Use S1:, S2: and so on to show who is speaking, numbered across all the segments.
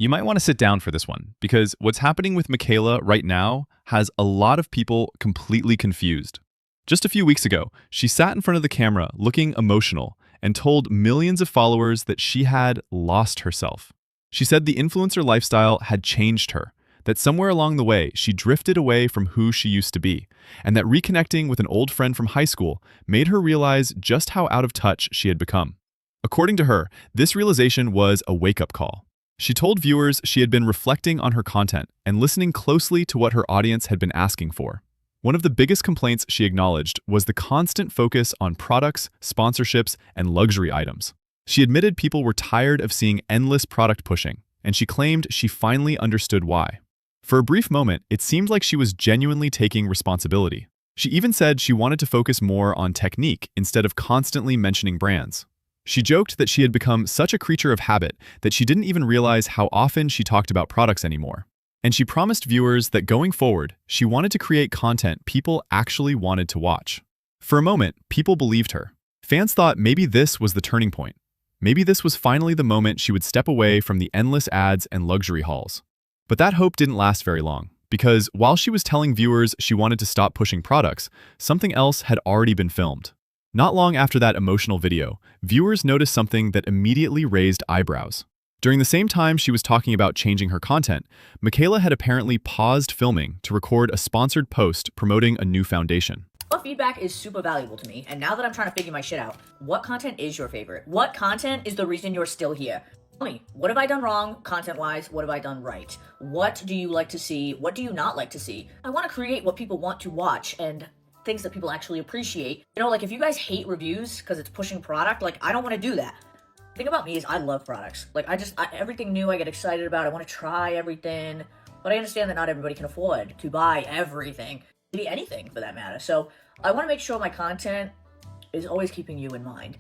S1: You might want to sit down for this one because what's happening with Michaela right now has a lot of people completely confused. Just a few weeks ago, she sat in front of the camera looking emotional and told millions of followers that she had lost herself. She said the influencer lifestyle had changed her, that somewhere along the way she drifted away from who she used to be, and that reconnecting with an old friend from high school made her realize just how out of touch she had become. According to her, this realization was a wake-up call. She told viewers she had been reflecting on her content and listening closely to what her audience had been asking for. One of the biggest complaints she acknowledged was the constant focus on products, sponsorships, and luxury items. She admitted people were tired of seeing endless product pushing, and she claimed she finally understood why. For a brief moment, it seemed like she was genuinely taking responsibility. She even said she wanted to focus more on technique instead of constantly mentioning brands. She joked that she had become such a creature of habit that she didn't even realize how often she talked about products anymore. And she promised viewers that going forward, she wanted to create content people actually wanted to watch. For a moment, people believed her. Fans thought maybe this was the turning point. Maybe this was finally the moment she would step away from the endless ads and luxury hauls. But that hope didn't last very long, because while she was telling viewers she wanted to stop pushing products, something else had already been filmed. Not long after that emotional video, viewers noticed something that immediately raised eyebrows. During the same time she was talking about changing her content, Michaela had apparently paused filming to record a sponsored post promoting a new foundation.
S2: What feedback is super valuable to me, and now that I'm trying to figure my shit out, what content is your favorite? What content is the reason you're still here? Tell me, what have I done wrong, content-wise? What have I done right? What do you like to see? What do you not like to see? I want to create what people want to watch, and things that people actually appreciate. You know, like if you guys hate reviews because it's pushing product, like I don't want to do that. The thing about me is I love products. Like everything new I get excited about. I want to try everything, but I understand that not everybody can afford to buy everything, maybe anything for that matter. So I want to make sure my content is always keeping you in mind.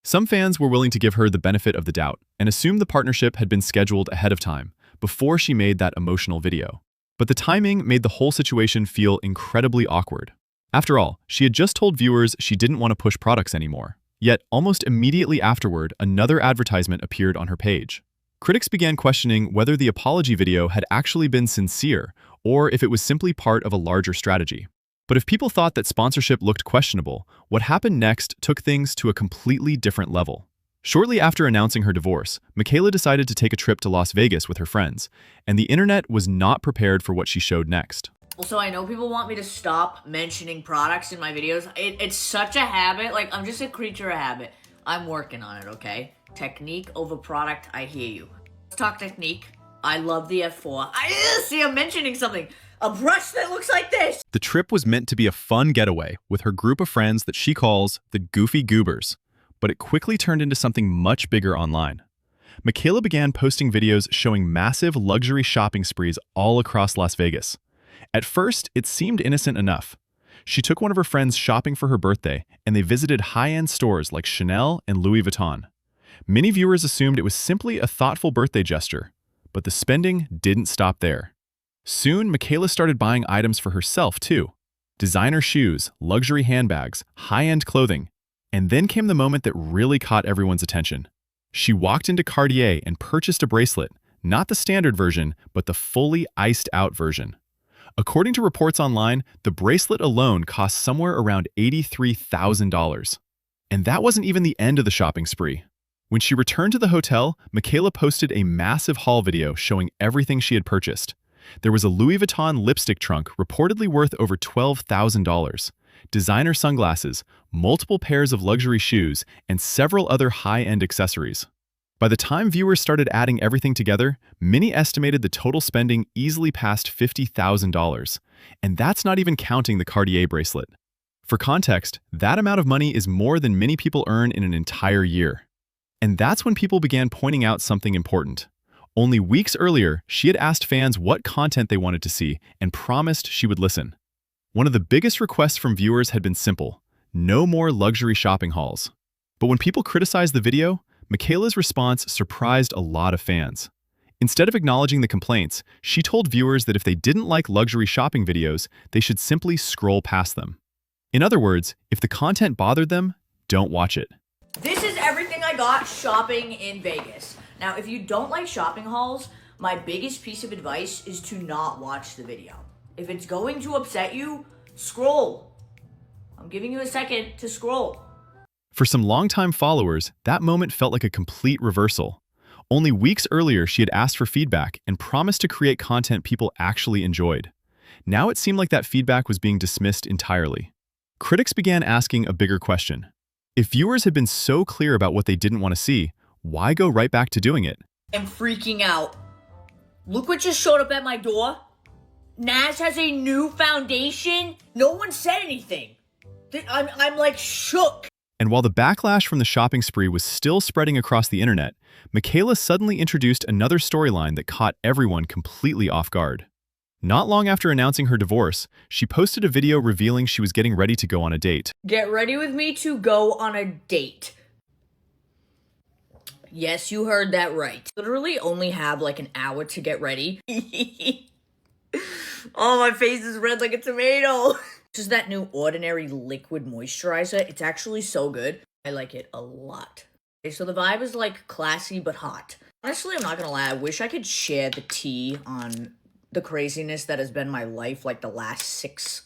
S1: Some fans were willing to give her the benefit of the doubt and assumed the partnership had been scheduled ahead of time, before she made that emotional video. But the timing made the whole situation feel incredibly awkward. After all, she had just told viewers she didn't want to push products anymore. Yet, almost immediately afterward, another advertisement appeared on her page. Critics began questioning whether the apology video had actually been sincere or if it was simply part of a larger strategy. But if people thought that sponsorship looked questionable, what happened next took things to a completely different level. Shortly after announcing her divorce, Michaela decided to take a trip to Las Vegas with her friends, and the internet was not prepared for what she showed next.
S2: Also, I know people want me to stop mentioning products in my videos. It's such a habit. Like, I'm just a creature of habit. I'm working on it, okay? Technique over product, I hear you. Let's talk technique. I love the F4. See, I'm mentioning something. A brush that looks like this.
S1: The trip was meant to be a fun getaway with her group of friends that she calls the Goofy Goobers, but it quickly turned into something much bigger online. Michaela began posting videos showing massive luxury shopping sprees all across Las Vegas. At first, it seemed innocent enough. She took one of her friends shopping for her birthday, and they visited high-end stores like Chanel and Louis Vuitton. Many viewers assumed it was simply a thoughtful birthday gesture, but the spending didn't stop there. Soon, Michaela started buying items for herself, too. Designer shoes, luxury handbags, high-end clothing. And then came the moment that really caught everyone's attention. She walked into Cartier and purchased a bracelet, not the standard version, but the fully iced-out version. According to reports online, the bracelet alone cost somewhere around $83,000. And that wasn't even the end of the shopping spree. When she returned to the hotel, Michaela posted a massive haul video showing everything she had purchased. There was a Louis Vuitton lipstick trunk reportedly worth over $12,000, designer sunglasses, multiple pairs of luxury shoes, and several other high-end accessories. By the time viewers started adding everything together, many estimated the total spending easily passed $50,000, and that's not even counting the Cartier bracelet. For context, that amount of money is more than many people earn in an entire year. And that's when people began pointing out something important. Only weeks earlier, she had asked fans what content they wanted to see and promised she would listen. One of the biggest requests from viewers had been simple: no more luxury shopping hauls. But when people criticized the video, Michaela's response surprised a lot of fans. Instead of acknowledging the complaints, she told viewers that if they didn't like luxury shopping videos, they should simply scroll past them. In other words, if the content bothered them, don't watch it.
S2: This is everything I got shopping in Vegas. Now, if you don't like shopping hauls, My biggest piece of advice is to not watch the video. If it's going to upset you, scroll. I'm giving you a second to scroll.
S1: For some longtime followers, that moment felt like a complete reversal. Only weeks earlier, she had asked for feedback and promised to create content people actually enjoyed. Now it seemed like that feedback was being dismissed entirely. Critics began asking a bigger question. If viewers had been so clear about what they didn't want to see, why go right back to doing it?
S2: I'm freaking out. Look what just showed up at my door. Naz has a new foundation. No one said anything. I'm like shook.
S1: And while the backlash from the shopping spree was still spreading across the internet, Michaela suddenly introduced another storyline that caught everyone completely off guard. Not long after announcing her divorce, she posted a video revealing she was getting ready to go on a date.
S2: Get ready with me to go on a date. Yes, you heard that right. Literally only have like an hour to get ready. Oh, my face is red like a tomato. This is that new Ordinary liquid moisturizer. It's actually so good. I like it a lot. Okay, so the vibe is like classy but hot. Honestly, I'm not gonna lie. I wish I could share the tea on the craziness that has been my life like the last 6.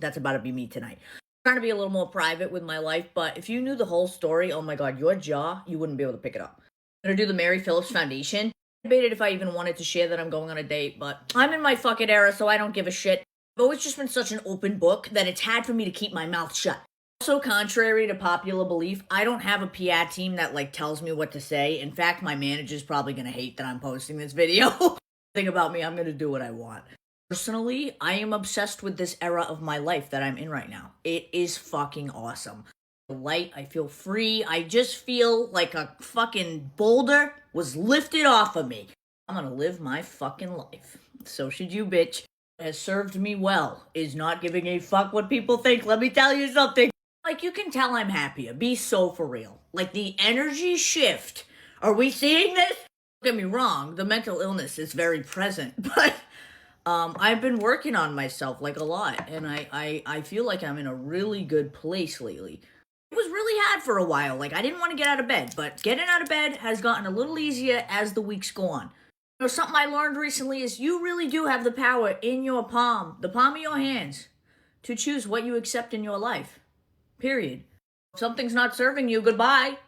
S2: That's about to be me tonight. I'm trying to be a little more private with my life, but if you knew the whole story, oh my god, your jaw, you wouldn't be able to pick it up. I'm gonna do the Mary Phillips Foundation. I debated if I even wanted to share that I'm going on a date, but I'm in my fucking era, so I don't give a shit. I've always just been such an open book that it's hard for me to keep my mouth shut. Also, contrary to popular belief, I don't have a PR team that like tells me what to say. In fact, my manager's probably gonna hate that I'm posting this video. Think about me, I'm gonna do what I want. Personally, I am obsessed with this era of my life that I'm in right now. It is fucking awesome. I feel light, I feel free, I just feel like a fucking boulder was lifted off of me. I'm gonna live my fucking life. So should you, bitch. What has served me well is not giving a fuck what people think. Let me tell you something. Like, you can tell I'm happier. Be so for real. Like, the energy shift. Are we seeing this? Don't get me wrong, the mental illness is very present, but I've been working on myself like a lot, and I feel like I'm in a really good place lately. It was really hard for a while. Like, I didn't want to get out of bed, but getting out of bed has gotten a little easier as the weeks go on. You know, something I learned recently is you really do have the power in your palm, the palm of your hands, to choose what you accept in your life. Period. If something's not serving you, goodbye.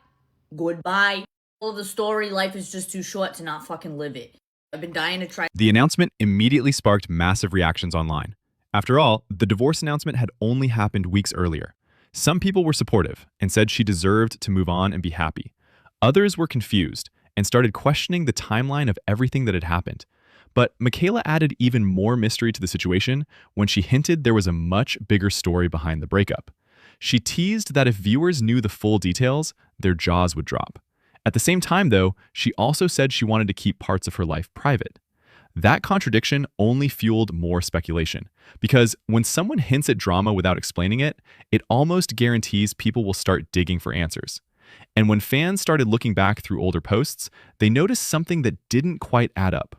S2: Goodbye. All of the story, life is just too short to not fucking live it. I've been dying to try.
S1: The announcement immediately sparked massive reactions online. After all, the divorce announcement had only happened weeks earlier. Some people were supportive and said she deserved to move on and be happy. Others were confused and started questioning the timeline of everything that had happened. But Michaela added even more mystery to the situation when she hinted there was a much bigger story behind the breakup. She teased that if viewers knew the full details, their jaws would drop. At the same time, though, she also said she wanted to keep parts of her life private. That contradiction only fueled more speculation, because when someone hints at drama without explaining it, it almost guarantees people will start digging for answers. And when fans started looking back through older posts, they noticed something that didn't quite add up.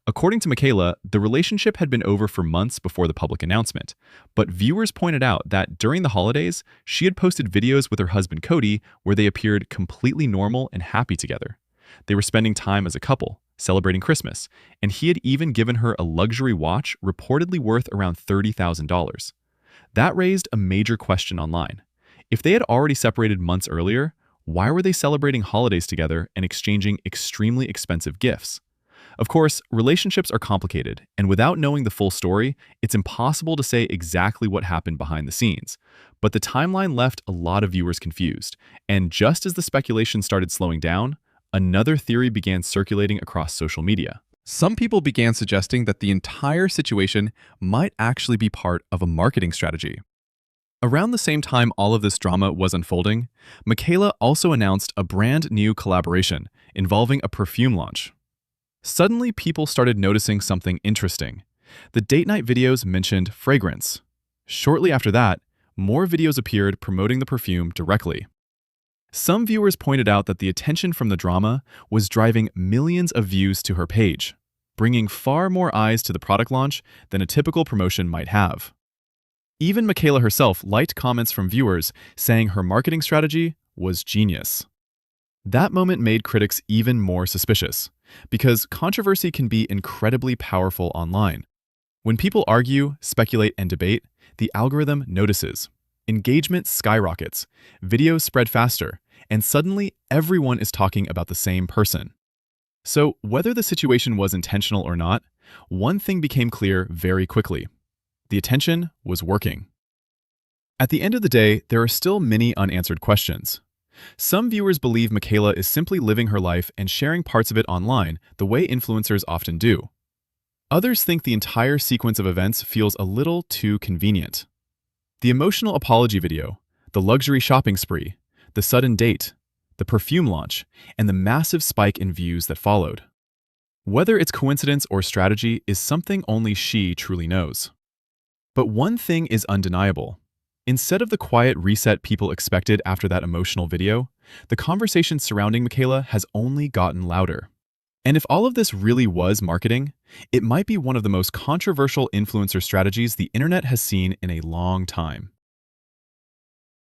S1: According to Michaela, the relationship had been over for months before the public announcement, but viewers pointed out that during the holidays, she had posted videos with her husband Cody where they appeared completely normal and happy together. They were spending time as a couple, celebrating Christmas, and he had even given her a luxury watch reportedly worth around $30,000. That raised a major question online. If they had already separated months earlier, why were they celebrating holidays together and exchanging extremely expensive gifts? Of course, relationships are complicated, and without knowing the full story, it's impossible to say exactly what happened behind the scenes. But the timeline left a lot of viewers confused, and just as the speculation started slowing down, another theory began circulating across social media. Some people began suggesting that the entire situation might actually be part of a marketing strategy. Around the same time all of this drama was unfolding, Michaela also announced a brand new collaboration involving a perfume launch. Suddenly, people started noticing something interesting. The date night videos mentioned fragrance. Shortly after that, more videos appeared promoting the perfume directly. Some viewers pointed out that the attention from the drama was driving millions of views to her page, bringing far more eyes to the product launch than a typical promotion might have. Even Michaela herself liked comments from viewers saying her marketing strategy was genius. That moment made critics even more suspicious, because controversy can be incredibly powerful online. When people argue, speculate, and debate, the algorithm notices. Engagement skyrockets, videos spread faster, and suddenly everyone is talking about the same person. So, whether the situation was intentional or not, one thing became clear very quickly. The attention was working. At the end of the day, there are still many unanswered questions. Some viewers believe Michaela is simply living her life and sharing parts of it online the way influencers often do. Others think the entire sequence of events feels a little too convenient. The emotional apology video, the luxury shopping spree, the sudden date, the perfume launch, and the massive spike in views that followed. Whether it's coincidence or strategy is something only she truly knows. But one thing is undeniable. Instead of the quiet reset people expected after that emotional video, the conversation surrounding Michaela has only gotten louder. And if all of this really was marketing, it might be one of the most controversial influencer strategies the internet has seen in a long time.